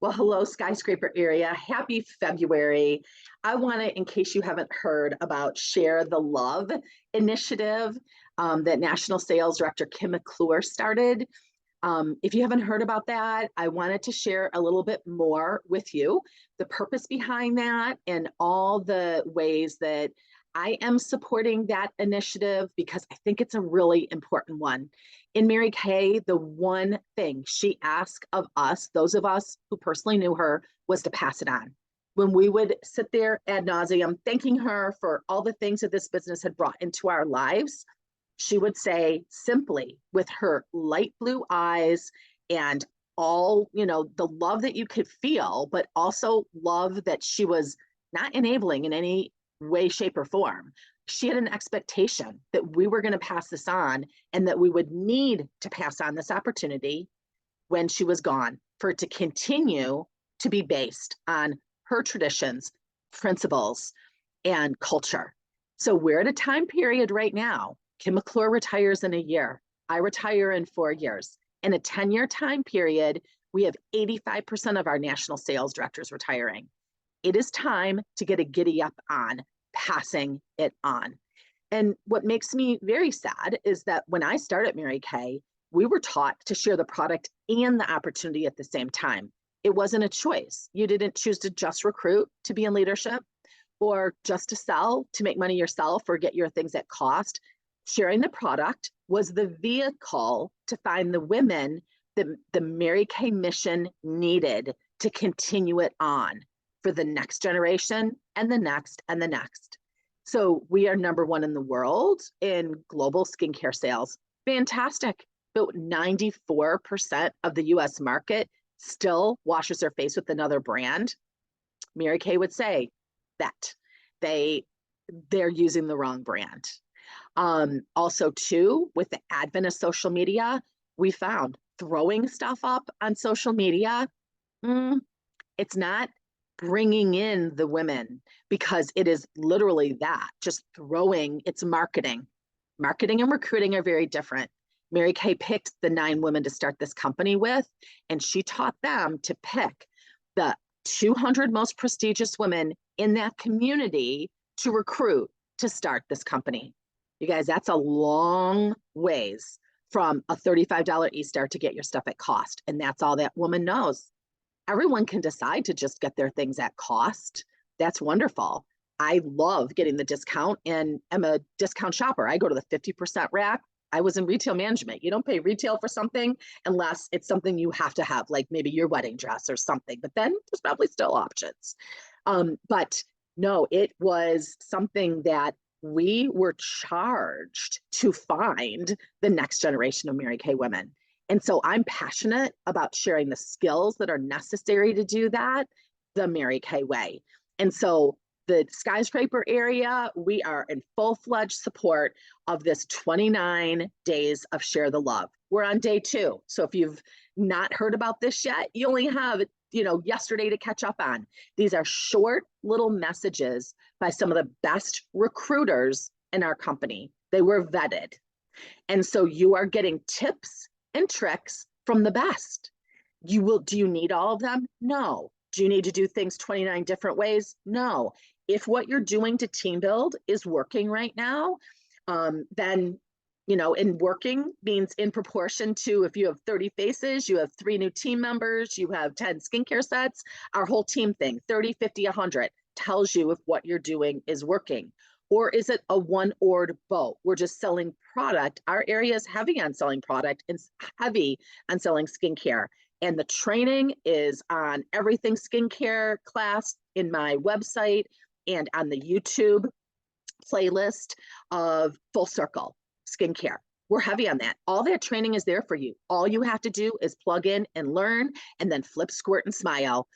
Well, hello, Skyscraper area. Happy February. I want to, in case you haven't heard about Share the Love initiative that National Sales Director Kim McClure started. If you haven't heard about that, I wanted to share a little bit more with you, the purpose behind that, and all the ways that I am supporting that initiative because I think it's a really important one. In Mary Kay, the one thing she asked of us, those of us who personally knew her, was to pass it on. When we would sit there ad nauseum, thanking her for all the things that this business had brought into our lives, she would say simply with her light blue eyes and all, the love that you could feel, but also love that she was not enabling in any way, shape, or form. She had an expectation that we were going to pass this on and that we would need to pass on this opportunity when she was gone for it to continue to be based on her traditions, principles, and culture. So we're at a time period right now. Kim McClure retires in a year. I retire in 4 years. In a 10-year time period, we have 85% of our national sales directors retiring. It is time to get a giddy up on passing it on. And what makes me very sad is that when I started Mary Kay, we were taught to share the product and the opportunity at the same time. It wasn't a choice. You didn't choose to just recruit to be in leadership or just to sell to make money yourself or get your things at cost. Sharing the product was the vehicle to find the women that the Mary Kay mission needed to continue it on for the next generation and the next and the next. So we are number one in the world in global skincare sales. Fantastic. But 94% of the US market still washes their face with another brand. Mary Kay would say that they're using the wrong brand. Also, too, with the advent of social media, we found throwing stuff up on social media, it's not bringing in the women because it is literally that, just throwing, it's marketing. Marketing and recruiting are very different. Mary Kay picked the 9 women to start this company with, and she taught them to pick the 200 most prestigious women in that community to recruit to start this company. You guys, that's a long ways from a $35 e-start to get your stuff at cost. And that's all that woman knows. Everyone can decide to just get their things at cost. That's wonderful. I love getting the discount and I'm a discount shopper. I go to the 50% rack. I was in retail management. You don't pay retail for something unless it's something you have to have, like maybe your wedding dress or something, but then there's probably still options. But no, it was something that we were charged to find the next generation of Mary Kay women. And so I'm passionate about sharing the skills that are necessary to do that the Mary Kay way. And so the Skyscraper area, we are in full-fledged support of this 29 days of Share the Love. We're on day 2. So if you've not heard about this yet, you only have yesterday to catch up on. These are short little messages by some of the best recruiters in our company. They were vetted. And so you are getting tips and tricks from the best. Do you need all of them? No. Do you need to do things 29 different ways? No. If what you're doing to team build is working right now, then and working means in proportion to if you have 30 faces, you have 3 new team members, you have 10 skincare sets, our whole team thing, 30, 50, 100 tells you if what you're doing is working. Or is it a one-oared boat? We're just selling product. Our area is heavy on selling product and heavy on selling skincare. And the training is on everything skincare class in my website and on the YouTube playlist of Full Circle Skincare. We're heavy on that. All that training is there for you. All you have to do is plug in and learn and then flip, squirt, and smile.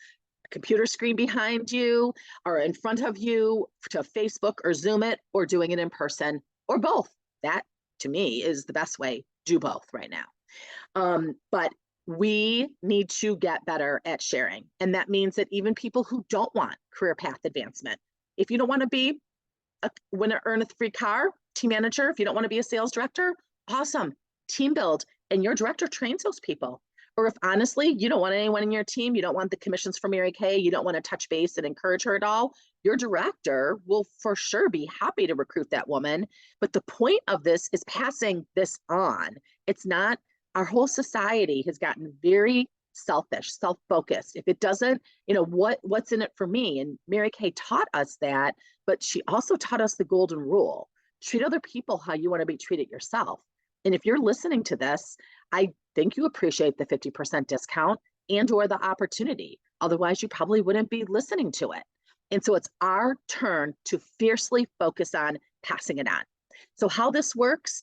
A computer screen behind you or in front of you to Facebook or Zoom it or doing it in person or both. That to me is the best way. Do both right now. But we need to get better at sharing. And that means that even people who don't want career path advancement, if you don't want to be earn a free car, team manager, if you don't want to be a sales director, awesome. Team build. And your director trains those people. Or if honestly, you don't want anyone in your team, you don't want the commissions for Mary Kay, you don't want to touch base and encourage her at all, your director will for sure be happy to recruit that woman. But the point of this is passing this on. It's not, our whole society has gotten very selfish, self-focused. If it doesn't, what's in it for me? And Mary Kay taught us that, but she also taught us the golden rule. Treat other people how you want to be treated yourself. And if you're listening to this, I think you appreciate the 50% discount and or the opportunity. Otherwise, you probably wouldn't be listening to it. And so it's our turn to fiercely focus on passing it on. So how this works,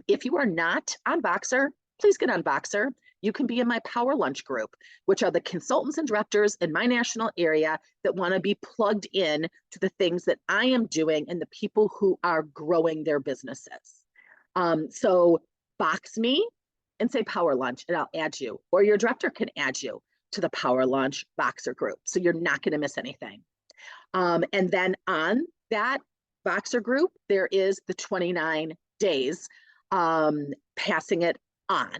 if you are not on Voxer, please get on Voxer. You can be in my Power Lunch group, which are the consultants and directors in my national area that want to be plugged in to the things that I am doing and the people who are growing their businesses. So box me and say Power Lunch, and I'll add you, or your director can add you to the Power Lunch Voxer group. So you're not going to miss anything. And then on that Voxer group, there is the 29 days passing it on.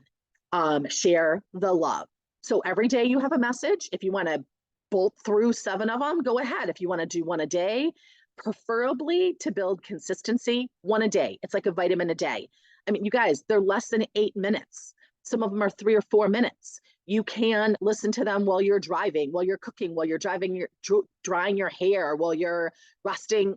Share the love. So every day you have a message. If you want to bolt through 7 of them, go ahead. If you want to do 1 a day, preferably to build consistency, 1 a day. It's like a vitamin a day. I mean, you guys, they're less than 8 minutes. Some of them are 3 or 4 minutes. You can listen to them while you're driving, while you're cooking, while you're driving, drying your hair, while you're resting,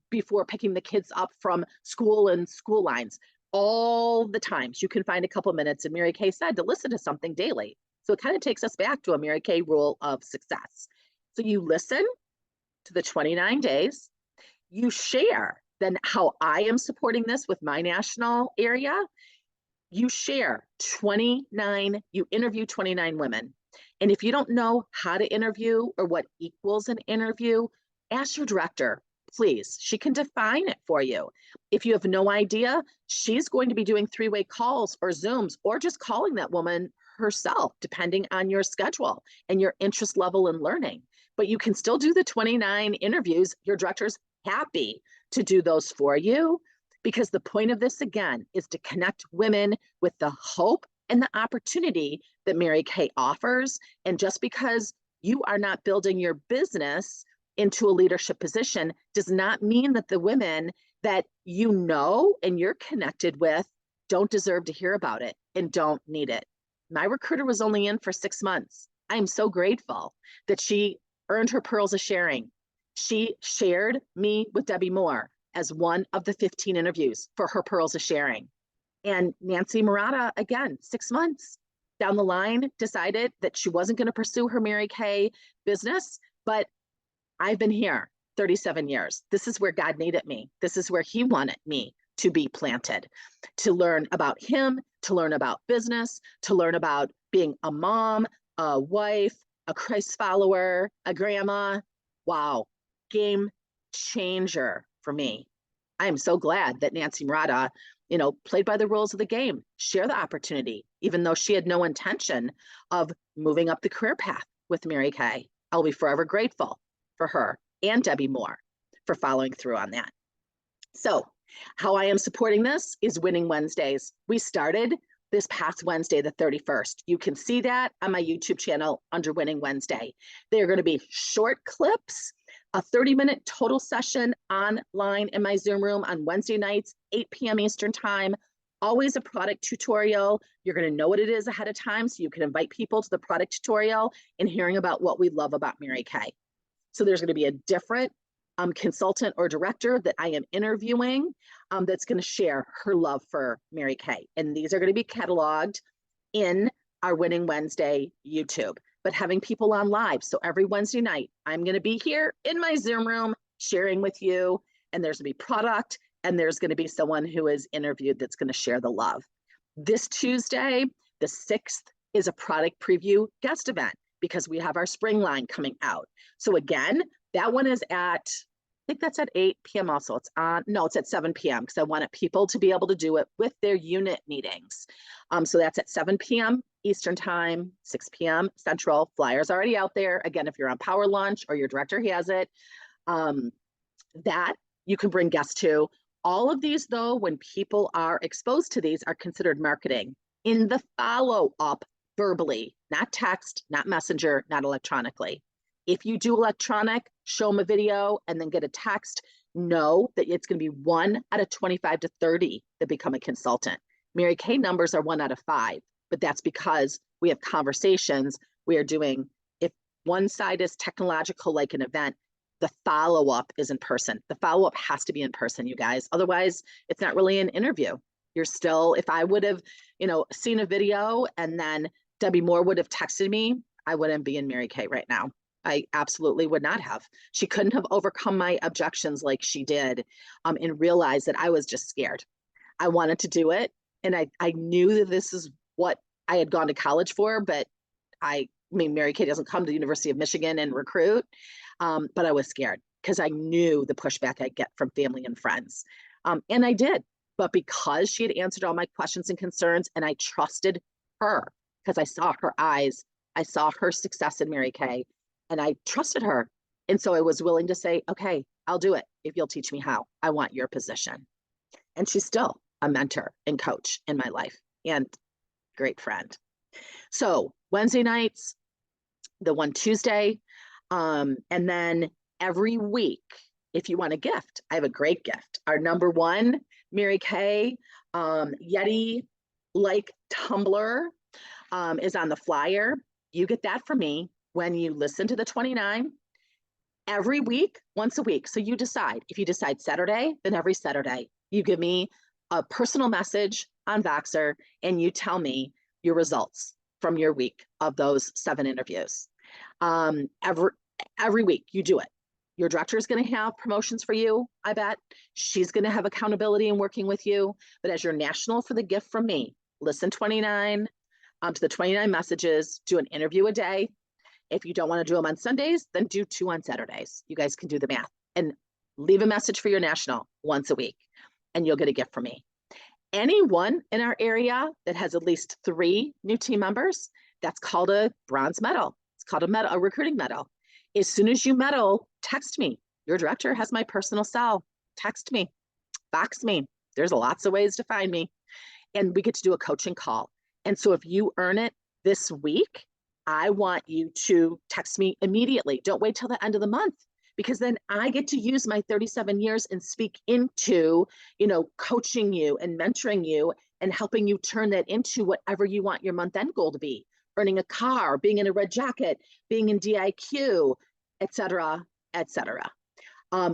before picking the kids up from school and school lines. All the times you can find a couple minutes, and Mary Kay said to listen to something daily. So it kind of takes us back to a Mary Kay rule of success. So you listen to the 29 days, you share then how I am supporting this with my national area. You share 29, you interview 29 women. And if you don't know how to interview or what equals an interview, ask your director, please. She can define it for you. If you have no idea, she's going to be doing 3-way calls or Zooms or just calling that woman herself, depending on your schedule and your interest level in learning. But you can still do the 29 interviews. Your director's happy to do those for you, because the point of this, again, is to connect women with the hope and the opportunity that Mary Kay offers. And just because you are not building your business into a leadership position does not mean that the women that you know and you're connected with don't deserve to hear about it and don't need it. My recruiter was only in for 6 months. I'm so grateful that she earned her pearls of sharing. She shared me with Debbie Moore as one of the 15 interviews for her pearls of sharing. And Nancy Murata, again, 6 months down the line, decided that she wasn't going to pursue her Mary Kay business, but I've been here 37 years. This is where God needed me. This is where he wanted me to be planted, to learn about him, to learn about business, to learn about being a mom, a wife, a Christ follower, a grandma. Wow, game changer for me. I am so glad that Nancy Murata, played by the rules of the game, share the opportunity, even though she had no intention of moving up the career path with Mary Kay. I'll be forever grateful for her and Debbie Moore for following through on that. So how I am supporting this is Winning Wednesdays. We started this past Wednesday, the 31st. You can see that on my YouTube channel under Winning Wednesday. They're going to be short clips, a 30-minute total session online in my Zoom room on Wednesday nights, 8 p.m. Eastern time. Always a product tutorial. You're going to know what it is ahead of time, so you can invite people to the product tutorial and hearing about what we love about Mary Kay. So there's going to be a different consultant or director that I am interviewing that's going to share her love for Mary Kay. And these are going to be cataloged in our Winning Wednesday YouTube, but having people on live. So every Wednesday night, I'm going to be here in my Zoom room sharing with you, and there's going to be product, and there's going to be someone who is interviewed that's going to share the love. This Tuesday, the 6th, is a product preview guest event because we have our spring line coming out. So again, that one is at, I think that's at 8 p.m. also. It's at 7 p.m. because I wanted people to be able to do it with their unit meetings. So that's at 7 p.m. Eastern time, 6 p.m. Central. Flyers already out there. Again, if you're on Power Lunch or your director has it, that you can bring guests to. All of these, though, when people are exposed to these, are considered marketing. In the follow-up verbally, not text, not messenger, not electronically. If you do electronic, show them a video and then get a text, know that it's going to be 1 out of 25 to 30 that become a consultant. Mary Kay numbers are 1 out of 5, but that's because we have conversations we are doing. If one side is technological, like an event, the follow-up is in person. The follow-up has to be in person, you guys. Otherwise, it's not really an interview. You're still, if I would have, seen a video and then Debbie Moore would have texted me, I wouldn't be in Mary Kay right now. I absolutely would not have. She couldn't have overcome my objections like she did, and realized that I was just scared. I wanted to do it. And I knew that this is what I had gone to college for, but I mean, Mary Kay doesn't come to the University of Michigan and recruit, but I was scared because I knew the pushback I'd get from family and friends. And I did, but because she had answered all my questions and concerns and I trusted her because I saw her eyes, I saw her success in Mary Kay, and I trusted her. And so I was willing to say, okay, I'll do it if you'll teach me how. I want your position. And she's still a mentor and coach in my life and great friend. So Wednesday nights, the one Tuesday, and then every week, if you want a gift, I have a great gift. Our number one Mary Kay Yeti like tumbler is on the flyer. You get that from me when you listen to the 29 every week, once a week. So you decide. If you decide Saturday, then every Saturday you give me a personal message on Voxer and you tell me your results from your week of those 7 interviews. Every week you do it. Your director is going to have promotions for you, I bet. She's going to have accountability in working with you. But as your national for the gift from me, listen 29 to the 29 messages, do an interview a day. If you don't want to do them on Sundays, then do 2 on Saturdays. You guys can do the math. And leave a message for your national once a week, and you'll get a gift from me. Anyone in our area that has at least 3 new team members, that's called a bronze medal. It's called a recruiting medal. As soon as you medal, text me. Your director has my personal cell. Text me, box me. There's lots of ways to find me. And we get to do a coaching call. And so if you earn it this week, I want you to text me immediately. Don't wait till the end of the month, because then I get to use my 37 years and speak into, coaching you and mentoring you and helping you turn that into whatever you want your month end goal to be. Earning a car, being in a red jacket, being in DIQ, et cetera, et cetera.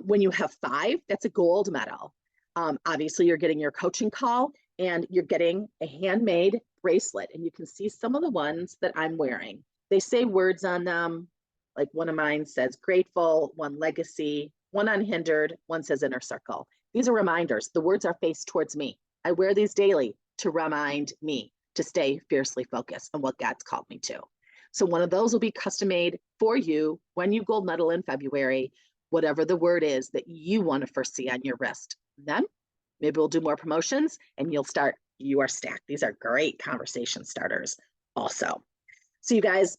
When you have 5, that's a gold medal. Obviously, you're getting your coaching call and you're getting a handmade bracelet. And you can see some of the ones that I'm wearing. They say words on them. Like one of mine says grateful, one legacy, one unhindered, one says inner circle. These are reminders. The words are faced towards me. I wear these daily to remind me to stay fiercely focused on what God's called me to. So one of those will be custom made for you when you gold medal in February, whatever the word is that you want to first see on your wrist. Then maybe we'll do more promotions and you'll start, you are stacked. These are great conversation starters also. So you guys,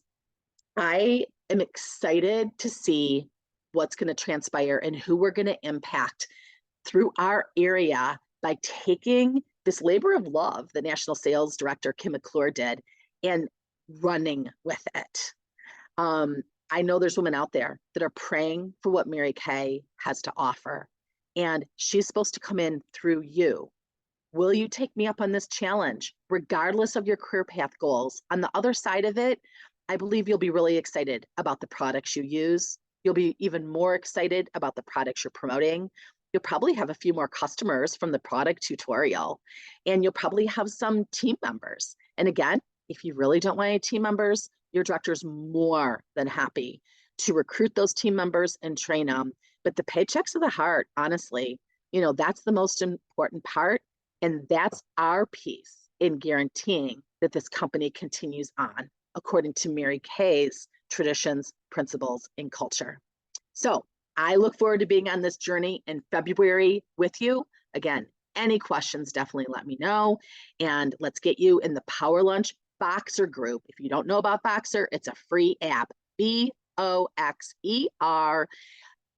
I am excited to see what's going to transpire and who we're going to impact through our area by taking this labor of love that National Sales Director Kim McClure did and running with it. I know there's women out there that are praying for what Mary Kay has to offer, and she's supposed to come in through you. Will you take me up on this challenge, regardless of your career path goals? On the other side of it, I believe you'll be really excited about the products you use. You'll be even more excited about the products you're promoting. You'll probably have a few more customers from the product tutorial, and you'll probably have some team members. And again, if you really don't want any team members, your director's more than happy to recruit those team members and train them. But the paychecks of the heart, honestly, that's the most important part. And that's our piece in guaranteeing that this company continues on according to Mary Kay's traditions, principles, and culture. So I look forward to being on this journey in February with you. Again, any questions, definitely let me know. And let's get you in the Power Lunch Voxer group. If you don't know about Voxer, it's a free app, Voxer.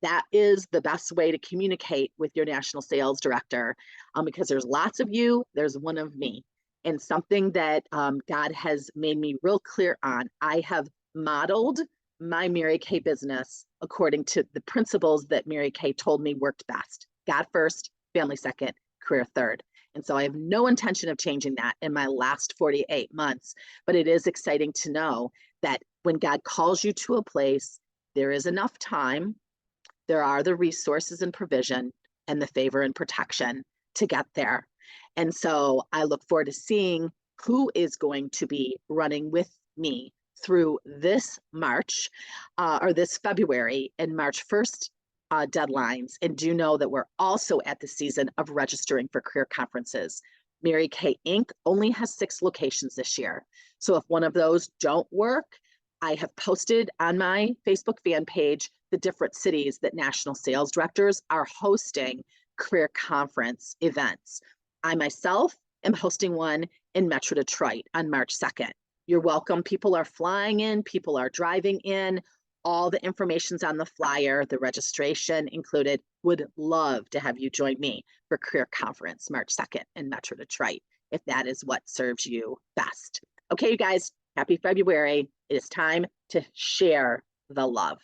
That is the best way to communicate with your national sales director, because there's lots of you, there's one of me. And something that God has made me real clear on, I have modeled my Mary Kay business according to the principles that Mary Kay told me worked best. God first, family second, career third. And so I have no intention of changing that in my last 48 months. But it is exciting to know that when God calls you to a place, there is enough time, there are the resources and provision and the favor and protection to get there. And so I look forward to seeing who is going to be running with me through this March or this February and March 1st deadlines. And do know that we're also at the season of registering for career conferences. Mary Kay Inc. only has 6 locations this year. So if one of those don't work, I have posted on my Facebook fan page the different cities that national sales directors are hosting career conference events. I myself am hosting one in Metro Detroit on March 2nd. You're welcome. People are flying in, people are driving in. All the information's on the flyer, the registration included. Would love to have you join me for Career Conference March 2nd in Metro Detroit, if that is what serves you best. Okay, you guys, happy February. It is time to share the love.